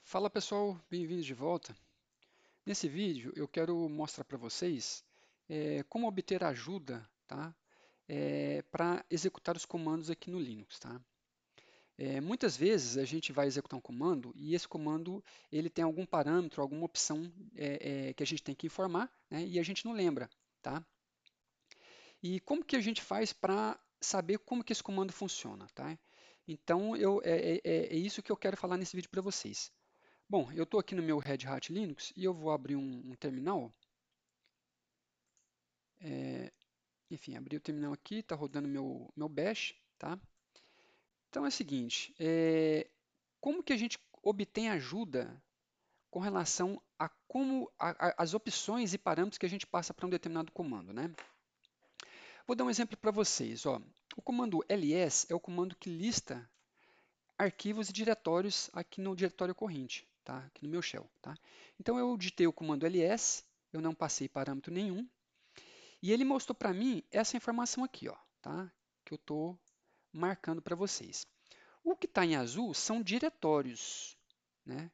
Fala pessoal, bem-vindos de volta. Nesse vídeo eu quero mostrar para vocês como obter ajuda, tá? Para executar os comandos aqui no Linux, tá? Muitas vezes a gente vai executar um comando e esse comando ele tem algum parâmetro, alguma opção que a gente tem que informar, né? E a gente não lembra, tá? E como que a gente faz para saber como que esse comando funciona, tá? Então é isso que eu quero falar nesse vídeo para vocês. Bom, eu estou aqui no meu Red Hat Linux e eu vou abrir um terminal. É, enfim, abri o terminal aqui, está rodando meu bash, tá? Então é o seguinte, como que a gente obtém ajuda com relação a como as opções e parâmetros que a gente passa para um determinado comando, né? Vou dar um exemplo para vocês, ó. O comando ls é o comando que lista arquivos e diretórios aqui no diretório corrente, tá? Aqui no meu shell, tá? Então eu digitei o comando ls, eu não passei parâmetro nenhum, e ele mostrou para mim essa informação aqui, ó, tá? Que eu estou marcando para vocês. O que está em azul são diretórios, né?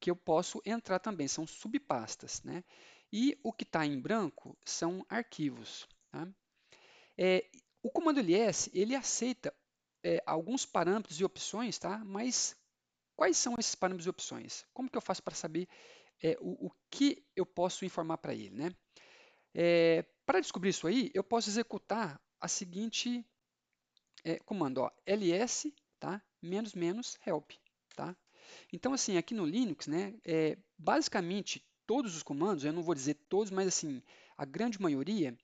Que eu posso entrar também, são subpastas, né? E o que está em branco são arquivos, tá? O comando ls, ele aceita alguns parâmetros e opções, tá? Mas quais são esses parâmetros e opções? Como que eu faço para saber o que eu posso informar para ele, né? Para descobrir isso aí, eu posso executar a seguinte comando, ó, ls, tá? Menos menos help, tá? Então, assim, aqui no Linux, né, basicamente todos os comandos, eu não vou dizer todos, mas assim, a grande maioria,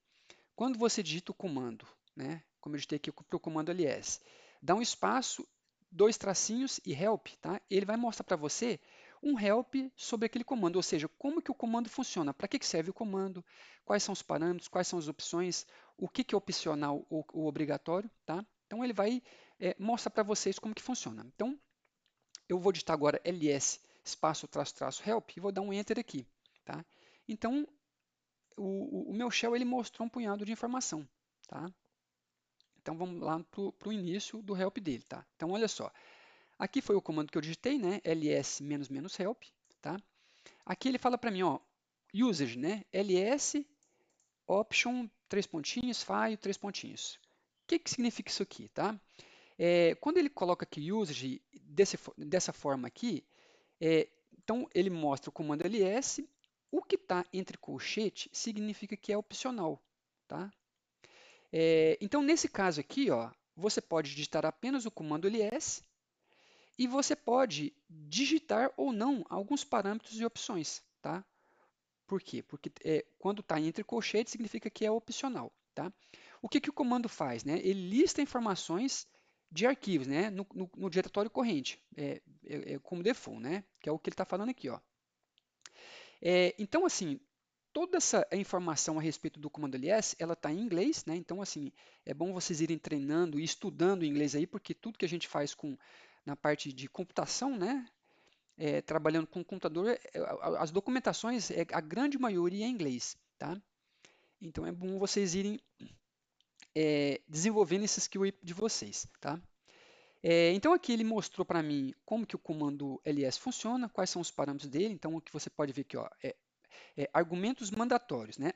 quando você digita o comando, né, como eu digitei aqui para o comando ls, dá um espaço, dois tracinhos e help, tá? Ele vai mostrar para você um help sobre aquele comando, ou seja, como que o comando funciona, para que serve o comando, quais são os parâmetros, quais são as opções, o que é opcional ou obrigatório, tá? Então ele vai mostrar para vocês como que funciona. Então eu vou digitar agora ls espaço traço traço help e vou dar um enter aqui, tá? Então o meu shell ele mostrou um punhado de informação, tá? Então vamos lá para o início do help dele, tá? Então olha só, aqui foi o comando que eu digitei, né? ls menos menos help, tá? Aqui ele fala para mim, ó, usage, né? ls option três pontinhos, file três pontinhos. O que significa isso aqui, tá? Quando ele coloca aqui usage dessa forma aqui, então ele mostra o comando ls, o que está entre colchete significa que é opcional, tá? Então, nesse caso aqui, ó, você pode digitar apenas o comando ls e você pode digitar ou não alguns parâmetros e opções, tá? Por quê? Porque quando está entre colchetes significa que é opcional, tá? O que o comando faz, né? Ele lista informações de arquivos, né? No diretório corrente, como default, né? Que é o que ele está falando aqui, ó. Então, assim, toda essa informação a respeito do comando ls, ela está em inglês, né? Então, assim, é bom vocês irem treinando e estudando inglês aí, porque tudo que a gente faz na parte de computação, né? Trabalhando com computador, as documentações, a grande maioria é em inglês, tá? Então, é bom vocês irem desenvolvendo esse skill aí de vocês, tá? Então, aqui ele mostrou para mim como que o comando ls funciona, quais são os parâmetros dele. Então, o que você pode ver aqui, ó, argumentos mandatórios, né?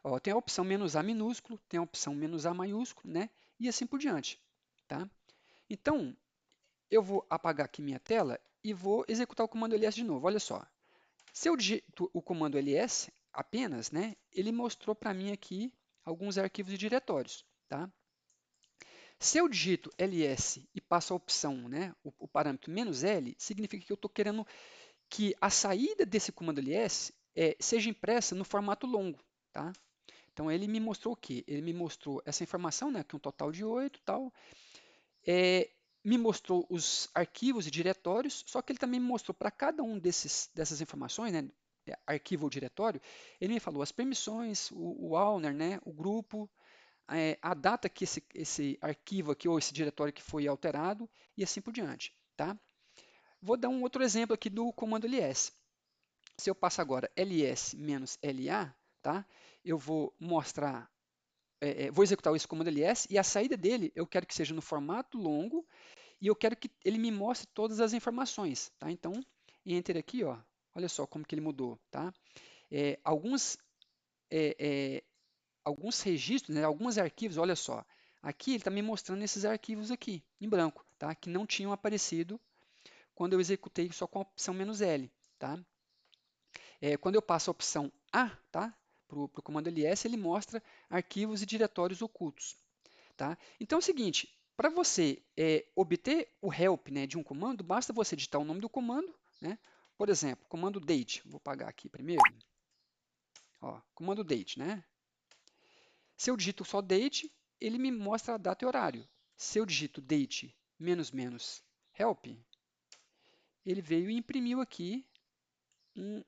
Ó, tem a opção "-a" minúsculo, tem a opção "-a" maiúsculo, né? E assim por diante, tá? Então, eu vou apagar aqui minha tela e vou executar o comando ls de novo. Olha só, se eu digito o comando ls apenas, né? Ele mostrou para mim aqui alguns arquivos e diretórios, tá? Se eu digito ls e passo a opção, né? O parâmetro "-l", significa que eu estou querendo que a saída desse comando ls seja impressa no formato longo, tá? Então ele me mostrou o quê? Ele me mostrou essa informação, né, que é um total de 8 tal. Me mostrou os arquivos e diretórios, só que ele também me mostrou para cada um dessas informações, né, arquivo ou diretório, ele me falou as permissões, o owner, né, o grupo, a data que esse arquivo aqui ou esse diretório que foi alterado e assim por diante, tá? Vou dar um outro exemplo aqui do comando ls. Se eu passo agora ls-la, tá? Eu vou mostrar vou executar esse comando ls e a saída dele eu quero que seja no formato longo e eu quero que ele me mostre todas as informações, tá? Então, Enter aqui, ó, olha só como que ele mudou, tá? É, é, é, alguns registros, né, alguns arquivos, olha só, aqui ele está me mostrando esses arquivos aqui, em branco, tá? Que não tinham aparecido quando eu executei só com a opção "-l", tá? Quando eu passo a opção A, tá? Para o comando ls, ele mostra arquivos e diretórios ocultos, tá? Então é o seguinte, para você obter o help, né, de um comando, basta você digitar o nome do comando, né? Por exemplo, comando date, vou apagar aqui primeiro, ó, comando date, né? Se eu digito só date, ele me mostra a data e horário. Se eu digito date menos menos help, ele veio e imprimiu aqui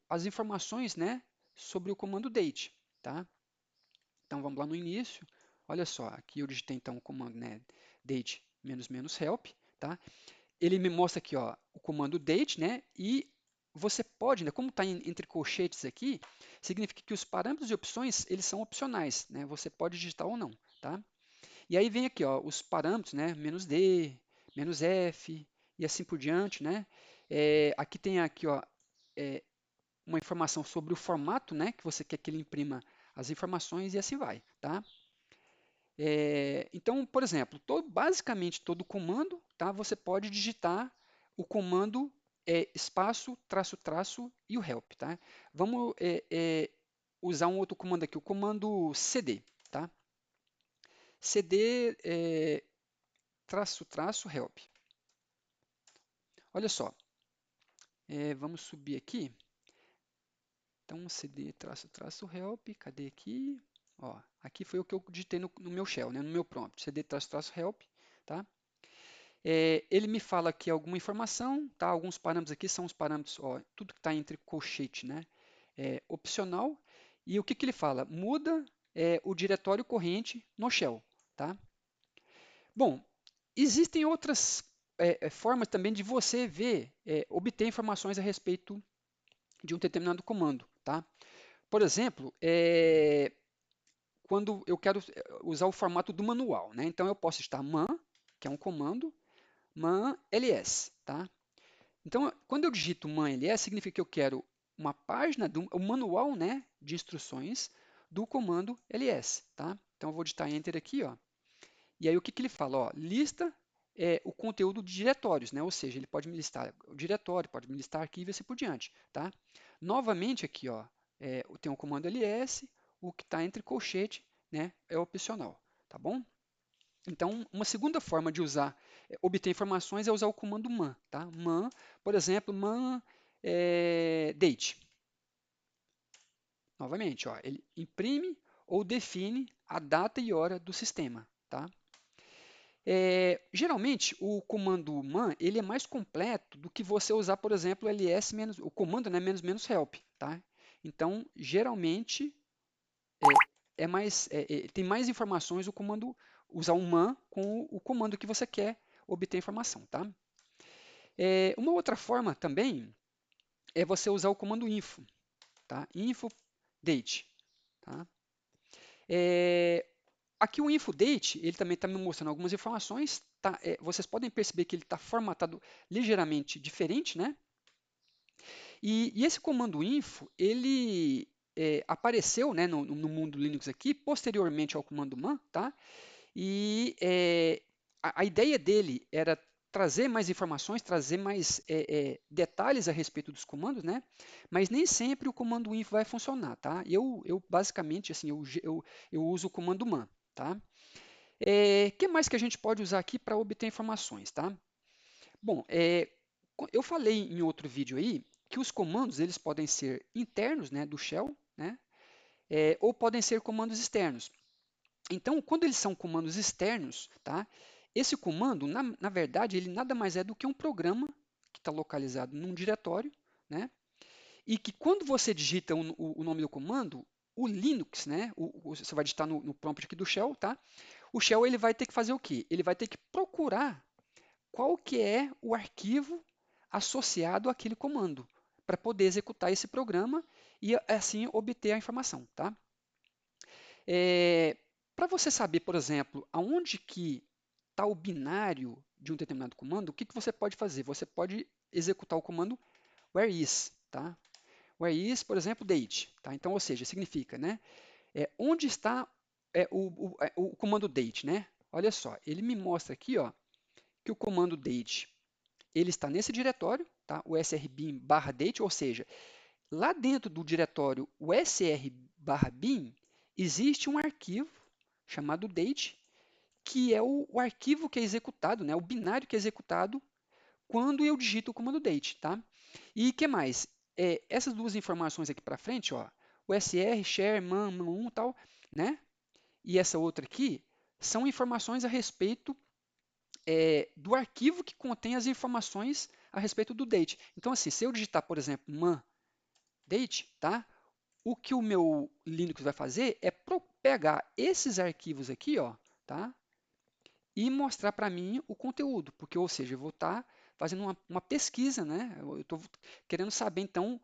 as informações, né, sobre o comando date, tá? Então vamos lá no início. Olha só, aqui eu digitei então o comando, né, date menos menos help, tá? Ele me mostra aqui, ó, o comando date, né? E você pode, né, como está entre colchetes aqui, significa que os parâmetros e opções eles são opcionais, né? Você pode digitar ou não, tá? E aí vem aqui, ó, os parâmetros, né? "-d", "-f" e assim por diante, né? Aqui tem aqui, ó, é, uma informação sobre o formato, né? Que você quer que ele imprima as informações e assim vai, tá? Então, por exemplo, basicamente todo comando, tá? Você pode digitar o comando espaço, traço, traço e o help, tá? Vamos usar um outro comando aqui, o comando cd, tá? cd traço, traço, help. Olha só, vamos subir aqui. Então, cd traço, traço, help, cadê aqui? Ó, aqui foi o que eu digitei no meu shell, né? No meu prompt, cd traço, traço, help, tá? Ele me fala aqui alguma informação, tá? Alguns parâmetros aqui são os parâmetros, ó, tudo que está entre colchete, né? Opcional. E o que ele fala? Muda o diretório corrente no shell, tá? Bom, existem outras formas também de você ver, obter informações a respeito de um determinado comando, tá? Por exemplo, quando eu quero usar o formato do manual, né? Então eu posso estar man, que é um comando, man ls, tá? Então, quando eu digito man ls, significa que eu quero uma página o manual, né, de instruções do comando ls, tá? Então eu vou digitar enter aqui, ó. E aí o que ele fala, ó, lista o conteúdo de diretórios, né? Ou seja, ele pode me listar o diretório, pode me listar arquivo e assim por diante, tá? Novamente aqui, ó, tem o comando ls, o que está entre colchete, né, é opcional, tá bom? Então, uma segunda forma de obter informações é usar o comando man, tá? Man, por exemplo, man date. Novamente, ó, ele imprime ou define a data e hora do sistema, tá? Geralmente, o comando man ele é mais completo do que você usar, por exemplo, ls menos, o comando, né, menos menos help, tá? Então, geralmente, tem mais informações o comando usar o man com o comando que você quer obter informação, tá? Uma outra forma também é você usar o comando info, tá? Info date, tá? Aqui o info date ele também está me mostrando algumas informações, tá? Vocês podem perceber que ele está formatado ligeiramente diferente, né? E esse comando info ele apareceu, né, no mundo Linux aqui posteriormente ao comando man, tá? E a ideia dele era trazer mais informações, trazer mais detalhes a respeito dos comandos, né? Mas nem sempre o comando info vai funcionar, tá? Eu basicamente, assim, eu uso o comando man, tá? Que mais que a gente pode usar aqui para obter informações, tá? Bom, eu falei em outro vídeo aí que os comandos eles podem ser internos, né, do shell, né? Ou podem ser comandos externos. Então, quando eles são comandos externos, tá? Esse comando, na verdade, ele nada mais é do que um programa que está localizado num diretório, né? E que quando você digita o nome do comando, o Linux, né? Você vai digitar no prompt aqui do shell, tá? O shell ele vai ter que fazer o quê? Ele vai ter que procurar qual que é o arquivo associado àquele comando para poder executar esse programa e assim obter a informação, tá? Para você saber, por exemplo, aonde que está o binário de um determinado comando, o que você pode fazer? Você pode executar o comando where is, tá? Where is, por exemplo, date, tá? Então, ou seja, significa, né? Onde está o comando date, né? Olha só, ele me mostra aqui, ó, que o comando date ele está nesse diretório, tá? O srbin/date, ou seja, lá dentro do diretório usr/bin existe um arquivo chamado date, que é o arquivo que é executado, né? O binário que é executado quando eu digito o comando date, tá? E que mais? Essas duas informações aqui para frente, ó, o sr, share, man1 tal, né? E essa outra aqui são informações a respeito do arquivo que contém as informações a respeito do date. Então, assim, se eu digitar, por exemplo, man date, tá? O que o meu Linux vai fazer é pegar esses arquivos aqui, ó, tá? E mostrar para mim o conteúdo, porque, ou seja, eu vou estar fazendo uma pesquisa, né? Eu estou querendo saber, então,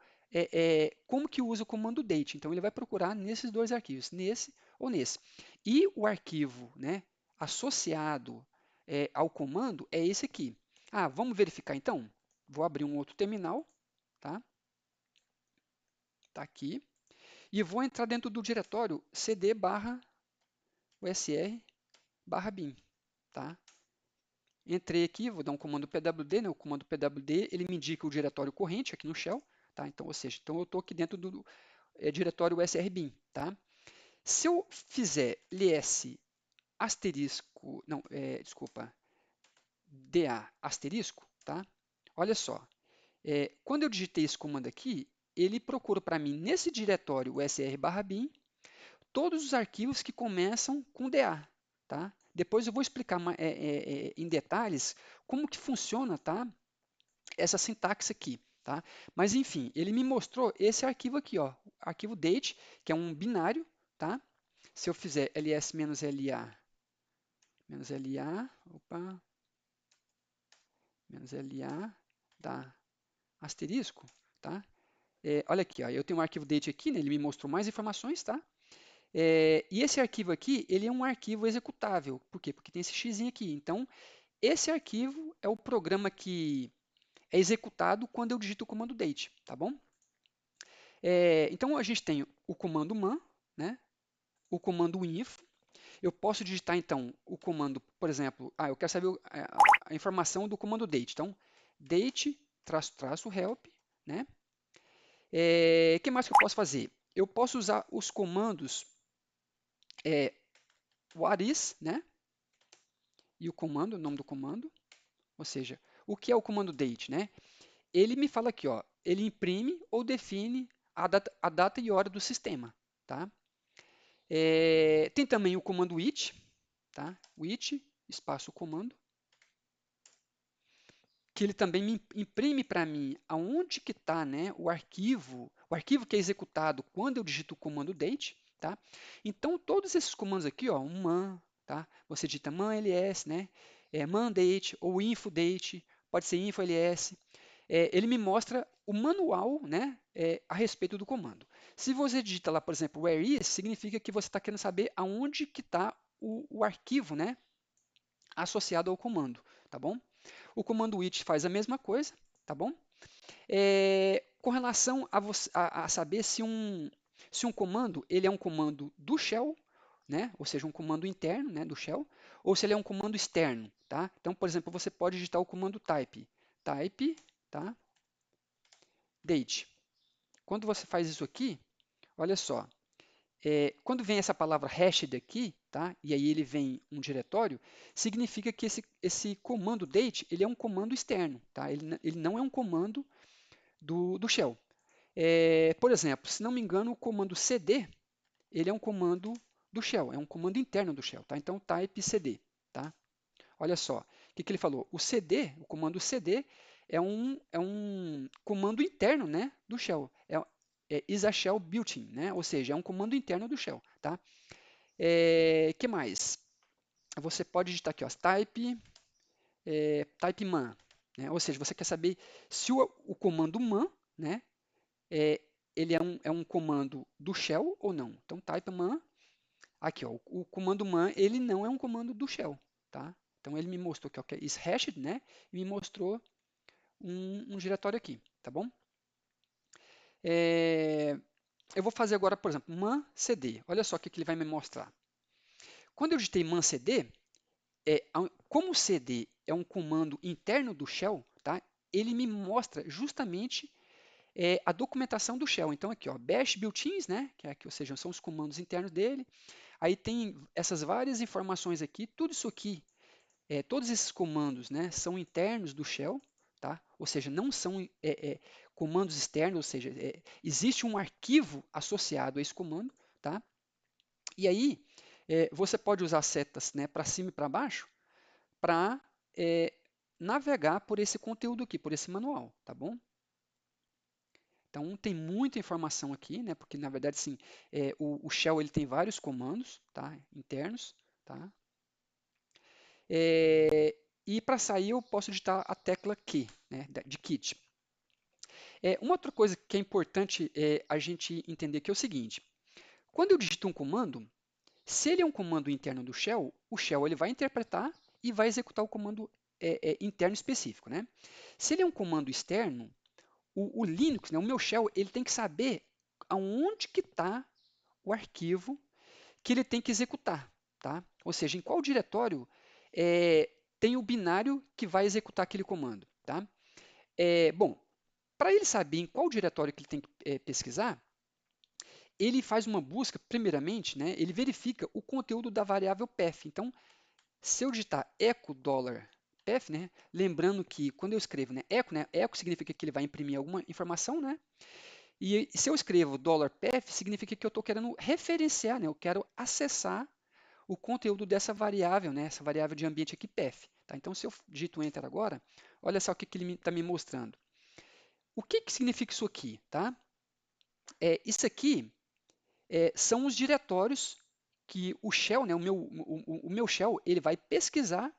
como que usa o comando date. Então, ele vai procurar nesses dois arquivos, nesse ou nesse. E o arquivo, né, associado ao comando é esse aqui. Ah, vamos verificar, então? Vou abrir um outro terminal, tá? Tá aqui. E vou entrar dentro do diretório cd/usr/bin, tá? Entrei aqui, vou dar um comando pwd, né? O comando pwd ele me indica o diretório corrente aqui no shell, tá? Então, ou seja, então eu estou aqui dentro do diretório usr/bin, tá? Se eu fizer ls asterisco, não, desculpa, da asterisco, tá? Olha só, quando eu digitei esse comando aqui, ele procura para mim nesse diretório usr/bin todos os arquivos que começam com DA, tá? Depois eu vou explicar em detalhes como que funciona, tá? Essa sintaxe aqui, tá? Mas enfim, ele me mostrou esse arquivo aqui, ó, arquivo date, que é um binário, tá? Se eu fizer ls-la, opa, -la, dá asterisco, tá? Olha aqui, ó, eu tenho um arquivo date aqui, né? Ele me mostrou mais informações, tá? E esse arquivo aqui, ele é um arquivo executável. Por quê? Porque tem esse x aqui. Então, esse arquivo é o programa que é executado quando eu digito o comando date, tá bom? Então, a gente tem o comando man, né? O comando info. Eu posso digitar, então, o comando, por exemplo, eu quero saber a informação do comando date. Então, date, --help, né? O que mais que eu posso fazer? Eu posso usar os comandos what is, né? E o comando, o nome do comando, ou seja, o que é o comando date, né? Ele me fala aqui, ó, ele imprime ou define a data e hora do sistema, tá? Tem também o comando which, tá? Which, espaço comando, que ele também me imprime para mim aonde que está, né, o arquivo que é executado quando eu digito o comando date, tá? Então, todos esses comandos aqui, ó, um man, tá? Você digita man ls, né? Man date ou info date, pode ser info ls. Ele me mostra o manual, né, a respeito do comando. Se você digita lá, por exemplo, where is, significa que você está querendo saber aonde que está o arquivo, né, associado ao comando, tá bom? O comando which faz a mesma coisa, tá bom? Com relação a saber se um comando ele é um comando do shell, né? Ou seja, um comando interno, né, do shell, ou se ele é um comando externo, tá? Então, por exemplo, você pode digitar o comando type, tá? Date. Quando você faz isso aqui, olha só, quando vem essa palavra hashed aqui, tá? E aí ele vem um diretório, significa que esse comando date ele é um comando externo, tá? Ele não é um comando do shell. Por exemplo, se não me engano, o comando cd ele é um comando do shell, é um comando interno do shell, tá? Então type cd, tá? Olha só, o que ele falou? O comando cd é um comando interno, né, do shell. Is a shell built-in, né? Ou seja, é um comando interno do shell, tá? Que mais? Você pode digitar aqui, ó, type man, né? Ou seja, você quer saber se o comando man, né, ele é um comando do shell ou não. Então, type man, aqui, ó, o comando man, ele não é um comando do shell, tá? Então ele me mostrou que é is hashed, né? E me mostrou um diretório aqui, tá bom? Eu vou fazer agora, por exemplo, man cd. Olha só o que ele vai me mostrar. Quando eu digitei man cd, como o cd é um comando interno do shell, tá? Ele me mostra justamente a documentação do shell. Então aqui, ó, bash built-ins, né? Que é aqui, ou seja, são os comandos internos dele. Aí tem essas várias informações aqui. Tudo isso aqui, todos esses comandos, né, são internos do shell, tá? Ou seja, não são comandos externos, ou seja, existe um arquivo associado a esse comando, tá? E aí você pode usar setas, né, para cima e para baixo para navegar por esse conteúdo aqui, por esse manual, tá bom? Então tem muita informação aqui, né? Porque na verdade, sim, o shell ele tem vários comandos, tá? Internos, tá? E para sair eu posso digitar a tecla Q, né? De Kit. Uma outra coisa que é importante a gente entender que é o seguinte: quando eu digito um comando, se ele é um comando interno do shell, o shell ele vai interpretar e vai executar o comando interno específico, né? Se ele é um comando externo, o Linux, né, o meu shell, ele tem que saber aonde que está o arquivo que ele tem que executar, tá? Ou seja, em qual diretório tem o binário que vai executar aquele comando, tá? Bom, para ele saber em qual diretório que ele tem que pesquisar, ele faz uma busca, primeiramente, né, ele verifica o conteúdo da variável path. Então, se eu digitar echo $path, né, lembrando que quando eu escrevo echo significa que ele vai imprimir alguma informação, né, e se eu escrevo $path, significa que eu estou querendo referenciar, né, eu quero acessar o conteúdo dessa variável, né, essa variável de ambiente aqui, path. Tá? Então, se eu digito Enter agora, olha só o que ele está me mostrando. O que significa isso aqui? Tá? Isso aqui são os diretórios que o shell, né, o meu shell, ele vai pesquisar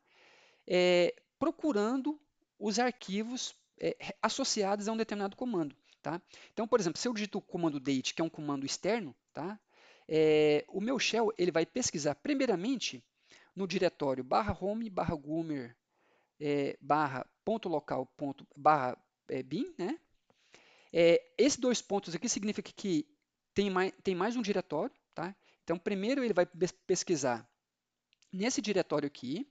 procurando os arquivos associados a um determinado comando. Tá? Então, por exemplo, se eu digito o comando date, que é um comando externo, tá? O meu shell ele vai pesquisar primeiramente no diretório /home /goomer /local /bin, né? Esses dois pontos aqui significa que tem mais um diretório, tá? Então, primeiro ele vai pesquisar nesse diretório aqui.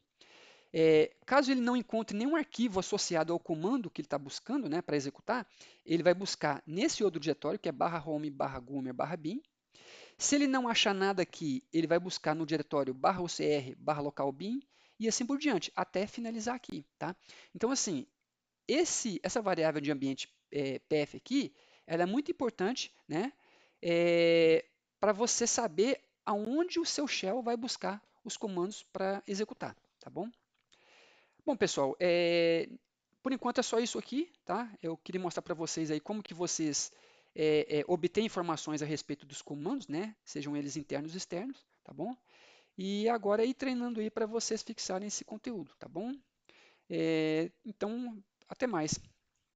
Caso ele não encontre nenhum arquivo associado ao comando que ele está buscando, né, para executar, ele vai buscar nesse outro diretório, que é /home /goomer /bin. Se ele não achar nada aqui, ele vai buscar no diretório /ocr /localbin e assim por diante, até finalizar aqui, tá? Então, assim, essa variável de ambiente PF aqui, ela é muito importante, né? Para você saber aonde o seu shell vai buscar os comandos para executar, tá bom? Bom, pessoal, por enquanto é só isso aqui, tá? Eu queria mostrar para vocês aí como que vocês obtêm informações a respeito dos comandos, né? Sejam eles internos ou externos, tá bom? E agora ir treinando aí para vocês fixarem esse conteúdo, tá bom? Então, até mais.